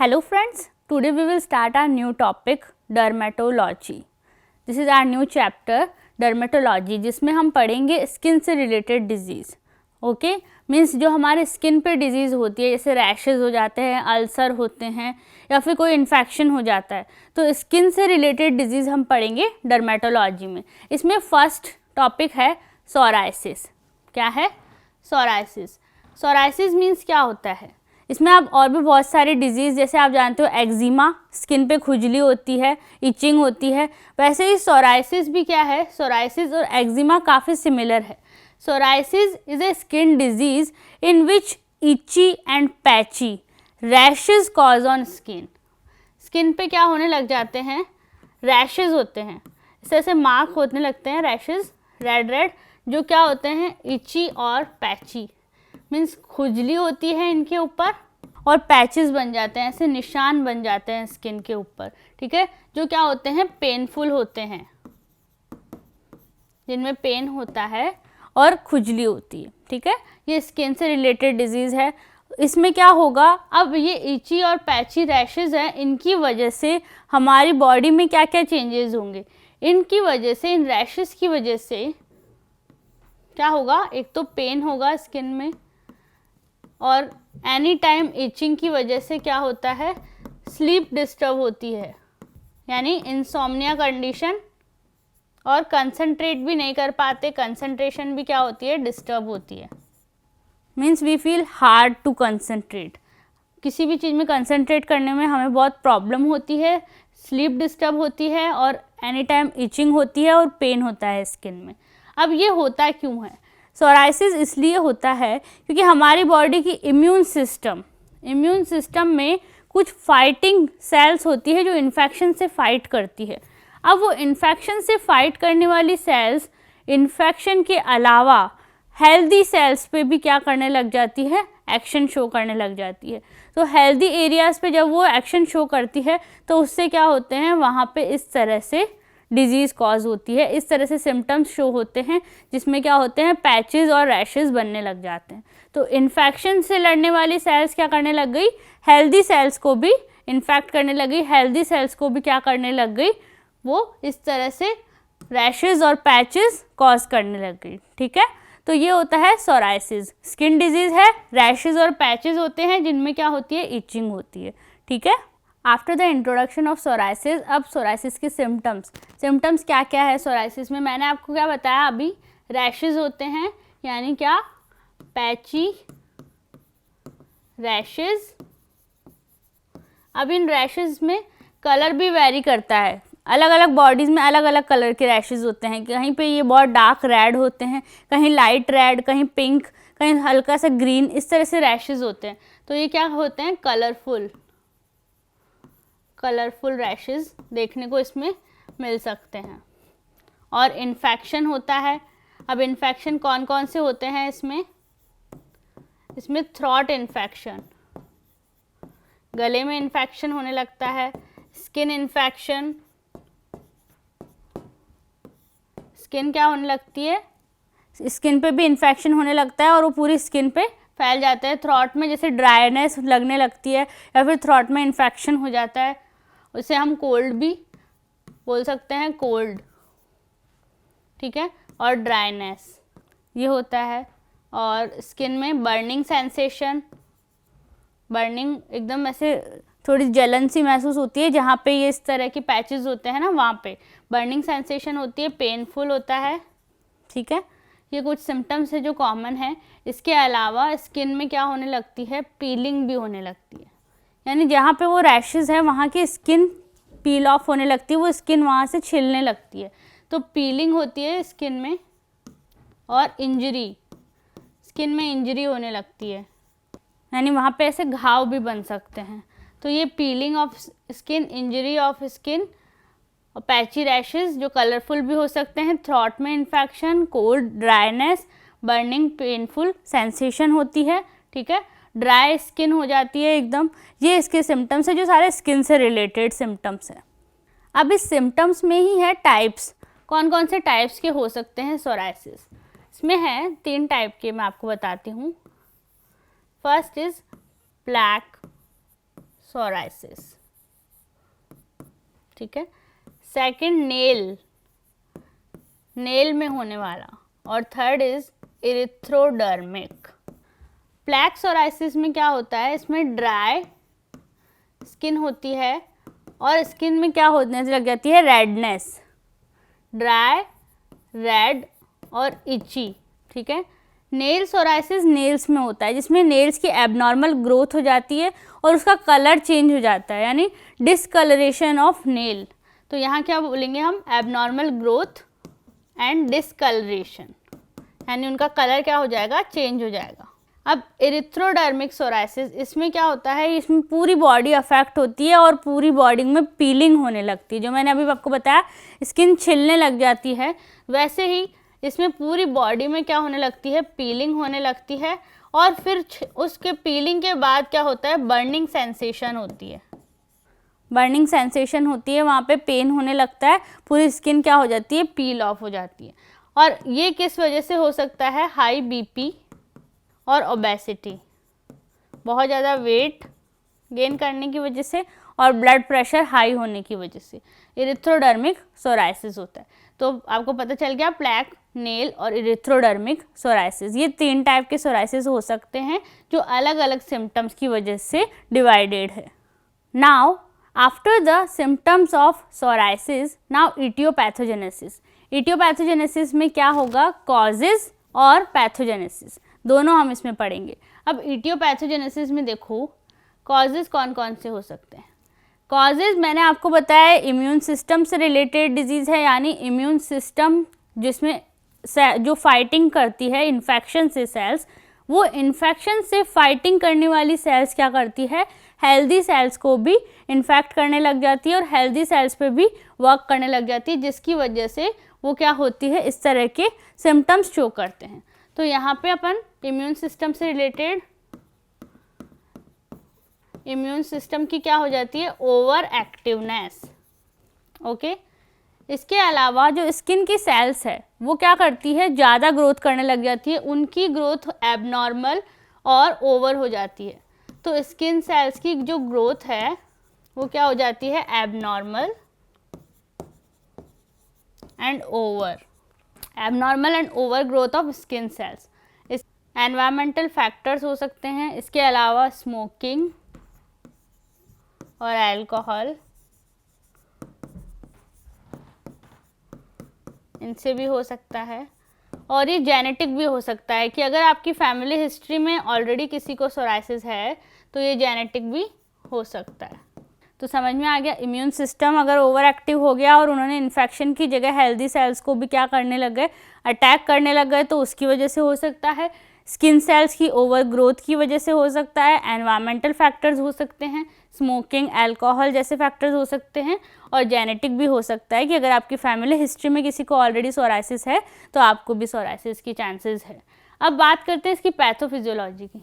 Hello friends, today we will start our new topic dermatology. This is our new chapter dermatology जिसमें हम पढ़ेंगे skin से related disease. Okay means जो हमारे skin पे disease होती है, जैसे रैशेज़ हो जाते हैं, अल्सर होते हैं या फिर कोई इन्फेक्शन हो जाता है, तो स्किन से रिलेटेड डिजीज़ हम पढ़ेंगे डर्मेटोलॉजी में. इसमें फर्स्ट टॉपिक है सोराइसिस. क्या है? सोराइसिस. सोराइसिस मीन्स क्या होता है? इसमें आप और भी बहुत सारी डिजीज़, जैसे आप जानते हो एक्जिमा, स्किन पे खुजली होती है, इचिंग होती है, वैसे ही सोराइसिस भी क्या है? सोराइसिस और एक्जिमा काफ़ी सिमिलर है. Psoriasis is a skin disease in which itchy and patchy rashes cause on skin. Skin पे क्या होने लग जाते हैं? रैशेज होते हैं, इस तरह से मार्क होने लगते हैं, रैशेज रेड रेड, जो क्या होते हैं? इची और पैची. मीन्स खुजली होती है इनके ऊपर और पैचेस बन जाते हैं, ऐसे निशान बन जाते हैं स्किन के ऊपर. ठीक है, जो क्या होते हैं? पेनफुल होते हैं, जिनमें पेन होता है और खुजली होती है. ठीक है, ये स्किन से रिलेटेड डिजीज़ है. इसमें क्या होगा? अब ये इची और पैची रैशेज हैं, इनकी वजह से हमारी बॉडी में क्या क्या चेंजेस होंगे? इनकी वजह से, इन रैशेज की वजह से क्या होगा? एक तो पेन होगा स्किन में, और एनी टाइम इचिंग की वजह से क्या होता है? स्लीप डिस्टर्ब होती है, यानी इंसोम्निया कंडीशन, और कंसंट्रेट भी नहीं कर पाते, कंसंट्रेशन भी क्या होती है? डिस्टर्ब होती है. Means we feel hard to concentrate. किसी भी चीज़ में कंसंट्रेट करने में हमें बहुत प्रॉब्लम होती है, स्लीप डिस्टर्ब होती है, और एनी टाइम इचिंग होती है और पेन होता है स्किन में. अब ये होता क्यों है? सोराइसिस इसलिए होता है क्योंकि हमारी बॉडी की इम्यून सिस्टम में कुछ फाइटिंग सेल्स होती है जो इन्फेक्शन से फाइट करती है. अब वो इन्फेक्शन से फाइट करने वाली सेल्स इन्फेक्शन के अलावा हेल्दी सेल्स पे भी क्या करने लग जाती है? एक्शन शो करने लग जाती है. तो हेल्दी एरियाज़ पे जब वो एक्शन शो करती है तो उससे क्या होते हैं? वहाँ पे इस तरह से डिजीज़ कॉज होती है, इस तरह से सिम्टम्स शो होते हैं, जिसमें क्या होते हैं? पैचेस और रैशेस बनने लग जाते हैं. तो इन्फेक्शन से लड़ने वाली सेल्स क्या करने लग गई? हेल्दी सेल्स को भी इन्फेक्ट करने लगी, हेल्दी सेल्स को भी क्या करने लग गई? वो इस तरह से रैशेस और पैचेस कॉज करने लग गई. ठीक है, तो ये होता है सोराइसिस. स्किन डिजीज़ है, रैशेस और पैचेस होते हैं जिनमें क्या होती है? इचिंग होती है. ठीक है, after the introduction of psoriasis, अब सोराइसिस के सिम्टम्स क्या क्या है सोराइसिस में? मैंने आपको क्या बताया अभी? रैशेज होते हैं, यानी क्या? Patchy rashes. अब इन रैशेज में कलर भी वेरी करता है, अलग अलग बॉडीज़ में अलग अलग कलर के रैशेज होते हैं. कहीं पे ये बहुत डार्क रेड होते हैं, कहीं लाइट रेड, कहीं पिंक, कहीं हल्का सा ग्रीन, इस तरह से रैशेज होते हैं. तो ये क्या होते हैं? कलरफुल रैशेज देखने को इसमें मिल सकते हैं. और इन्फेक्शन होता है. अब इन्फेक्शन कौन कौन से होते हैं इसमें थ्रोट इन्फेक्शन, गले में इन्फेक्शन होने लगता है. स्किन इन्फेक्शन, स्किन क्या होने लगती है? स्किन पे भी इन्फेक्शन होने लगता है और वो पूरी स्किन पे फैल जाता है. थ्रोट में जैसे ड्राइनेस लगने लगती है या फिर थ्रोट में इन्फेक्शन हो जाता है, उसे हम कोल्ड भी बोल सकते हैं, कोल्ड. ठीक है, और ड्राइनेस ये होता है. और स्किन में बर्निंग सेंसेशन, बर्निंग एकदम ऐसे थोड़ी जलन सी महसूस होती है, जहाँ पे ये इस तरह के पैचेस होते हैं ना, वहाँ पे बर्निंग सेंसेशन होती है, पेनफुल होता है. ठीक है, ये कुछ सिम्टम्स है जो कॉमन है. इसके अलावा स्किन में क्या होने लगती है? पीलिंग भी होने लगती है, यानी जहाँ पे वो रैशेज़ है वहाँ की स्किन पील ऑफ होने लगती है, वो स्किन वहाँ से छिलने लगती है. तो पीलिंग होती है स्किन में. और इंजरी, स्किन में इंजरी होने लगती है, यानी वहाँ पे ऐसे घाव भी बन सकते हैं. तो ये piling of skin, injury of skin, और पैची रैशेज जो कलरफुल भी हो सकते हैं. थ्रोट में infection, cold, dryness, burning, painful sensation होती है. ठीक है, ड्राई स्किन हो जाती है एकदम. ये इसके सिम्टम्स है जो सारे स्किन से रिलेटेड सिम्टम्स हैं. अब इस सिम्टम्स में ही है टाइप्स. कौन कौन से टाइप्स के हो सकते हैं सोराइसिस? इसमें है 3 टाइप के, मैं आपको बताती हूँ. फर्स्ट इज ब्लैक सोराइसिस, ठीक है। सेकंड नेल में होने वाला, और थर्ड इज इरिथ्रोडर्मिक। प्लैक सोराइसिस में क्या होता है, इसमें ड्राई स्किन होती है और स्किन में क्या होने लग जाती है, रेडनेस, ड्राई, रेड और इची, ठीक है। नेल सोराइसिस नेल्स में होता है, जिसमें नेल्स की एबनॉर्मल ग्रोथ हो जाती है और उसका कलर चेंज हो जाता है, यानी डिसकलरेशन ऑफ नेल। तो यहाँ क्या बोलेंगे हम, एबनॉर्मल ग्रोथ एंड डिसकलरेशन, यानी उनका कलर क्या हो जाएगा, चेंज हो जाएगा। अब इरिथ्रोडर्मिक सोराइसिस, इसमें क्या होता है, इसमें पूरी बॉडी अफेक्ट होती है और पूरी बॉडी में पीलिंग होने लगती है। जो मैंने अभी आपको बताया स्किन छिलने लग जाती है, वैसे ही इसमें पूरी बॉडी में क्या होने लगती है, पीलिंग होने लगती है। और फिर उसके पीलिंग के बाद क्या होता है, बर्निंग सेंसेशन होती है, बर्निंग सेंसेशन होती है, वहाँ पे पेन होने लगता है, पूरी स्किन क्या हो जाती है, पील ऑफ हो जाती है। और ये किस वजह से हो सकता है, हाई बीपी और ओबेसिटी, बहुत ज़्यादा वेट गेन करने की वजह से और ब्लड प्रेशर हाई होने की वजह से इरिथ्रोडर्मिक सोराइसिस होता है। तो आपको पता चल गया, प्लैक, नेल और इरिथ्रोडर्मिक सोराइसिस, ये 3 टाइप के सोराइसिस हो सकते हैं जो अलग अलग सिम्टम्स की वजह से डिवाइडेड है। Now after the symptoms of psoriasis, now aetiopathogenesis. Aetiopathogenesis में क्या होगा, कॉजेज और पैथोजेनेसिस दोनों हम इसमें पढ़ेंगे। अब इटियोपैथोजेनेसिस में देखो कॉजेज कौन कौन से हो सकते हैं। कॉजेज मैंने आपको बताया इम्यून सिस्टम से रिलेटेड डिजीज़ है, यानी इम्यून सिस्टम जिसमें जो फाइटिंग करती है इन्फेक्शन से सेल्स, वो इन्फेक्शन से फाइटिंग करने वाली सेल्स क्या करती है, हेल्दी सेल्स को भी इन्फेक्ट करने लग जाती है और हेल्दी सेल्स पे भी वर्क करने लग जाती है, जिसकी वजह से वो क्या होती है, इस तरह के सिम्टम्स शो करते हैं। तो यहाँ पे अपन इम्यून सिस्टम से रिलेटेड, इम्यून सिस्टम की क्या हो जाती है, ओवर एक्टिवनेस, ओके। इसके अलावा जो स्किन की सेल्स है वो क्या करती है, ज़्यादा ग्रोथ करने लग जाती है, उनकी ग्रोथ एबनॉर्मल और ओवर हो जाती है। तो स्किन सेल्स की जो ग्रोथ है वो क्या हो जाती है, abnormal and over, abnormal and over growth of skin cells. इस एनवायरमेंटल फैक्टर्स हो सकते हैं, इसके अलावा स्मोकिंग और अल्कोहल, इनसे भी हो सकता है। और ये जेनेटिक भी हो सकता है कि अगर आपकी फैमिली हिस्ट्री में ऑलरेडी किसी को सोराइसिस है तो ये जेनेटिक भी हो सकता है। तो समझ में आ गया, इम्यून सिस्टम अगर ओवर एक्टिव हो गया और उन्होंने इन्फेक्शन की जगह हेल्दी सेल्स को भी क्या करने लग गए, अटैक करने लग गए, तो उसकी वजह से हो सकता है। स्किन सेल्स की ओवर ग्रोथ की वजह से हो सकता है, एनवायरमेंटल फैक्टर्स हो सकते हैं, स्मोकिंग, अल्कोहल जैसे फैक्टर्स हो सकते हैं, और जेनेटिक भी हो सकता है कि अगर आपकी फैमिली हिस्ट्री में किसी को ऑलरेडी सोराइसिस है तो आपको भी सोराइसिस की चांसेस है। अब बात करते हैं इसकी पैथोफिजियोलॉजी की।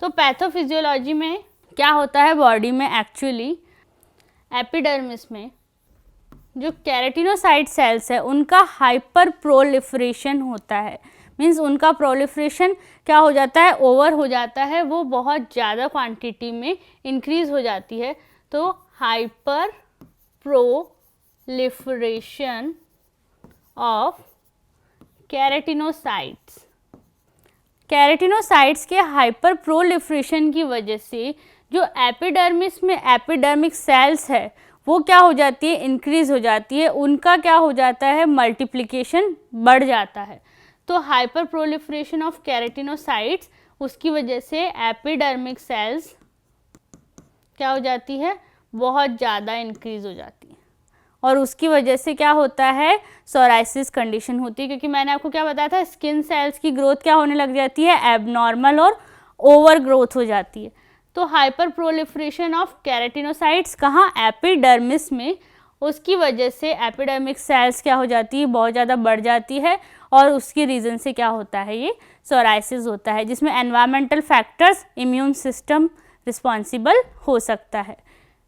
तो पैथोफिजियोलॉजी में क्या होता है, बॉडी में एक्चुअली एपिडर्मिस में जो केराटिनोसाइट सेल्स है उनका हाइपर प्रोलिफरेशन होता है। मीन्स उनका प्रोलिफरेशन क्या हो जाता है, ओवर हो जाता है, वो बहुत ज़्यादा क्वांटिटी में इंक्रीज हो जाती है। तो hyper proliferation of keratinocytes, keratinocytes के हाइपर प्रोलिफरेशन की वजह से जो एपिडर्मिस में एपिडर्मिक सेल्स है वो क्या हो जाती है, इंक्रीज हो जाती है, उनका क्या हो जाता है, मल्टीप्लिकेशन बढ़ जाता है। तो हाइपर प्रोलिफरेशन ऑफ केराटिनोसाइट्स, उसकी वजह से एपिडर्मिक सेल्स क्या हो जाती है, बहुत ज़्यादा इंक्रीज हो जाती है, और उसकी वजह से क्या होता है, सोराइसिस कंडीशन होती है। क्योंकि मैंने आपको क्या बताया था, स्किन सेल्स की ग्रोथ क्या होने लग जाती है, एबनॉर्मल और ओवर ग्रोथ हो जाती है। तो हाइपर प्रोलिफरेशन ऑफ केराटिनोसाइट्स कहाँ, एपिडर्मिस में, उसकी वजह से एपिडर्मिक सेल्स क्या हो जाती है, बहुत ज़्यादा बढ़ जाती है, और उसकी रीज़न से क्या होता है, ये सोराइसिस होता है, जिसमें environmental factors, immune system responsible हो सकता है।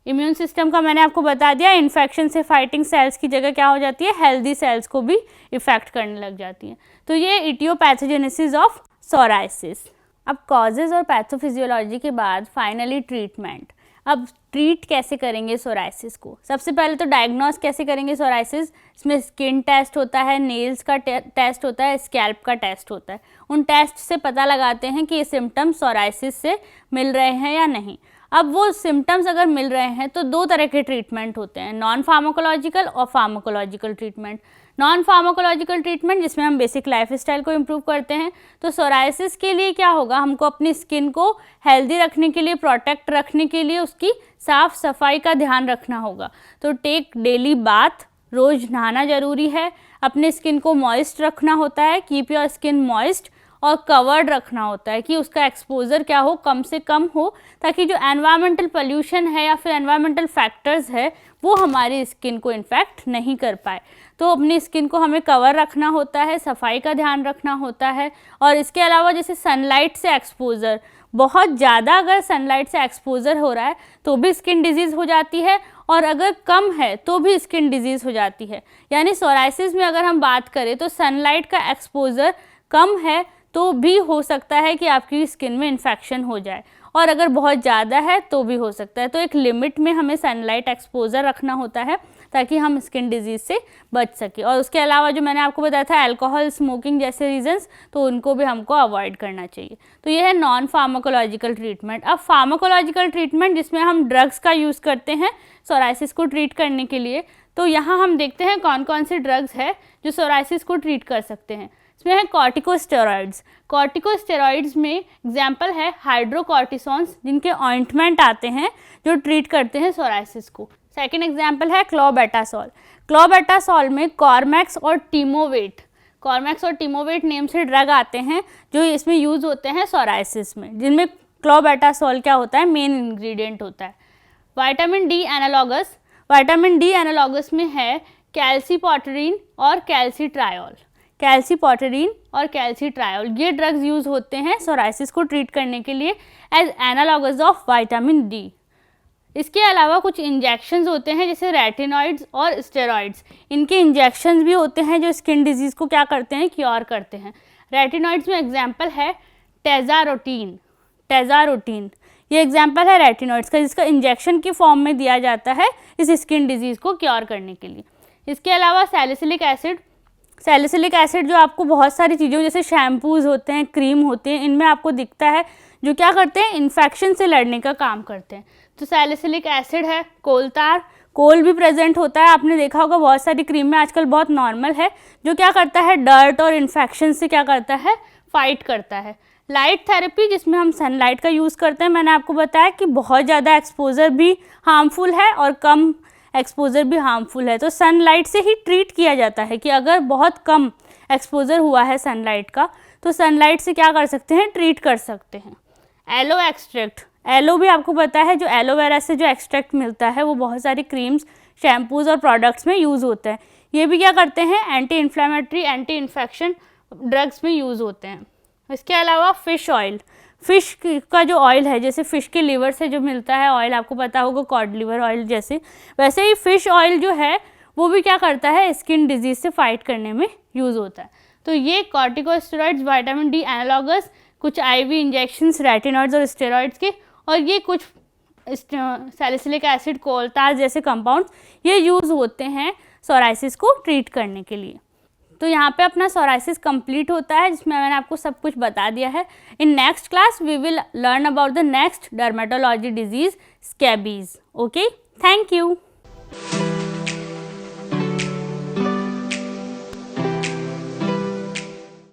इम्यून सिस्टम का मैंने आपको बता दिया, इन्फेक्शन से फाइटिंग सेल्स की जगह क्या हो जाती है, हेल्दी सेल्स को भी इफेक्ट करने लग जाती हैं। तो ये इटियोपैथोजेनेसिस ऑफ सोराइसिस। अब कॉजेज और पैथोफिजियोलॉजी के बाद फाइनली ट्रीटमेंट। अब ट्रीट कैसे करेंगे सोराइसिस को? सबसे पहले तो डायग्नोस कैसे करेंगे सोराइसिस? इसमें स्किन टेस्ट होता है, नेल्स का टेस्ट होता है, स्कैल्प का टेस्ट होता है। उन टेस्ट से पता लगाते हैं कि ये सिम्टम्स सोराइसिस से मिल रहे हैं या नहीं। अब वो सिम्टम्स अगर मिल रहे हैं तो दो तरह के ट्रीटमेंट होते हैं, नॉन फार्माकोलॉजिकल और pharmacological treatment. Non pharmacological treatment जिसमें हम बेसिक लाइफस्टाइल को इम्प्रूव करते हैं। तो सोराइसिस के लिए क्या होगा, हमको अपनी स्किन को हेल्दी रखने के लिए, प्रोटेक्ट रखने के लिए उसकी साफ सफाई का ध्यान रखना होगा। तो टेक डेली बाथ, रोज़ नहाना ज़रूरी है, अपने स्किन को मॉइस्ट रखना होता है, कीप योर स्किन मॉइस्ट, और कवर्ड रखना होता है कि उसका एक्सपोजर क्या हो, कम से कम हो, ताकि जो एनवायरमेंटल पोल्यूशन है या फिर एनवायरमेंटल फैक्टर्स है वो हमारी स्किन को इन्फेक्ट नहीं कर पाए। तो अपनी स्किन को हमें कवर रखना होता है, सफाई का ध्यान रखना होता है। और इसके अलावा जैसे सनलाइट से एक्सपोजर, बहुत ज़्यादा अगर सनलाइट से एक्सपोजर हो रहा है तो भी स्किन डिजीज़ हो जाती है, और अगर कम है तो भी स्किन डिजीज़ हो जाती है। यानी सोराइसिस में अगर हम बात करें तो सनलाइट का एक्सपोजर कम है तो भी हो सकता है कि आपकी स्किन में इन्फेक्शन हो जाए, और अगर बहुत ज़्यादा है तो भी हो सकता है। तो एक लिमिट में हमें सनलाइट एक्सपोजर रखना होता है ताकि हम स्किन डिजीज़ से बच सकें। और उसके अलावा जो मैंने आपको बताया था अल्कोहल, स्मोकिंग जैसे रीजंस, तो उनको भी हमको अवॉइड करना चाहिए। तो ये है नॉन फार्माकोलॉजिकल ट्रीटमेंट। अब फार्माकोलॉजिकल ट्रीटमेंट जिसमें हम ड्रग्स का यूज़ करते हैं सोराइसिस को ट्रीट करने के लिए। तो यहाँ हम देखते हैं कौन कौन से ड्रग्स है जो सोराइसिस को ट्रीट कर सकते हैं। इसमें है कॉर्टिकोस्टेरॉइड्स। कॉर्टिकोस्टेरॉइड्स में एग्जाम्पल है हाइड्रोकॉर्टिसोन्स, जिनके ऑइंटमेंट आते हैं जो ट्रीट करते हैं सोराइसिस को। सेकेंड एग्जाम्पल है क्लोबेटासोल। क्लोबेटासोल में कॉर्मैक्स और टीमोवेट, कॉर्मैक्स और टीमोवेट नेम से ड्रग आते हैं जो इसमें यूज़ होते हैं सोराइसिस में, जिनमें क्लोबेटासोल क्या होता है, मेन इंग्रेडिएंट होता है। Vitamin D analogous, vitamin D analogous में है कैल्सीपोटेरीन और कैल्सीट्रायोल। कैल्सीपोटेरीन और कैल्सीट्रायोल ये ड्रग्स यूज़ होते हैं सोराइसिस को ट्रीट करने के लिए as analogous of vitamin D. इसके अलावा कुछ इंजेक्शंस होते हैं जैसे रेटिनॉइड्स और स्टेरॉइड्स। इनके इंजेक्शंस भी होते हैं जो स्किन डिजीज़ को क्या करते हैं, क्योर करते हैं। रेटिनॉइड्स में एग्जाम्पल है टेजारोटीन, टेजारोटीन ये एग्जाम्पल है रेटिनॉइड्स का, जिसका इंजेक्शन की फॉर्म में दिया जाता है इस स्किन डिजीज़ को क्योर करने के लिए। इसके अलावा सैलिसिलिक एसिड, सैलिसिलिक एसिड जो आपको बहुत सारी चीज़ों जैसे शैम्पूज़ होते हैं, क्रीम होते हैं, इनमें आपको दिखता है, जो क्या करते हैं, इन्फेक्शन से लड़ने का काम करते हैं। तो सैलिसिलिक एसिड है। कोलतार, कोल भी प्रेजेंट होता है, आपने देखा होगा बहुत सारी क्रीम में, आजकल बहुत नॉर्मल है, जो क्या करता है, डर्ट और इन्फेक्शन से क्या करता है, फाइट करता है। लाइट थेरेपी जिसमें हम सनलाइट का यूज़ करते हैं, मैंने आपको बताया कि बहुत ज़्यादा एक्सपोजर भी हार्मफुल है और कम एक्सपोजर भी हार्मफुल है। तो सनलाइट से ही ट्रीट किया जाता है कि अगर बहुत कम एक्सपोजर हुआ है सनलाइट का तो सनलाइट से क्या कर सकते हैं, ट्रीट कर सकते हैं। एलो एक्सट्रैक्ट, एलो भी आपको पता है, जो एलोवेरा से जो एक्सट्रैक्ट मिलता है वो बहुत सारी क्रीम्स, शैम्पूज़ और प्रोडक्ट्स में यूज़ होता है। ये भी क्या करते हैं, anti inflammatory, anti infection drugs में यूज़ होते हैं। इसके अलावा फ़िश ऑयल, फ़िश का जो ऑयल है, जैसे फ़िश के लीवर से जो मिलता है ऑयल, आपको पता होगा कॉड लिवर ऑयल जैसे, वैसे ही फ़िश ऑयल जो है वो भी क्या करता है, स्किन डिजीज़ से फाइट करने में यूज़ होता है। तो ये कॉर्टिकोस्टेरॉइड्स, विटामिन डी एनालॉगस, कुछ आईवी इंजेक्शंस रेटिनॉइड्स और स्टेरॉइड्स के, और ये कुछ सैलिसिलिक एसिड, कोलतार जैसे कंपाउंड्स, ये यूज़ होते हैं सोराइसिस को ट्रीट करने के लिए। तो यहाँ पे अपना सोराइसिस कंप्लीट होता है, जिसमें मैंने आपको सब कुछ बता दिया है। In next class we will learn about the next dermatology disease, scabies. Okay, thank you.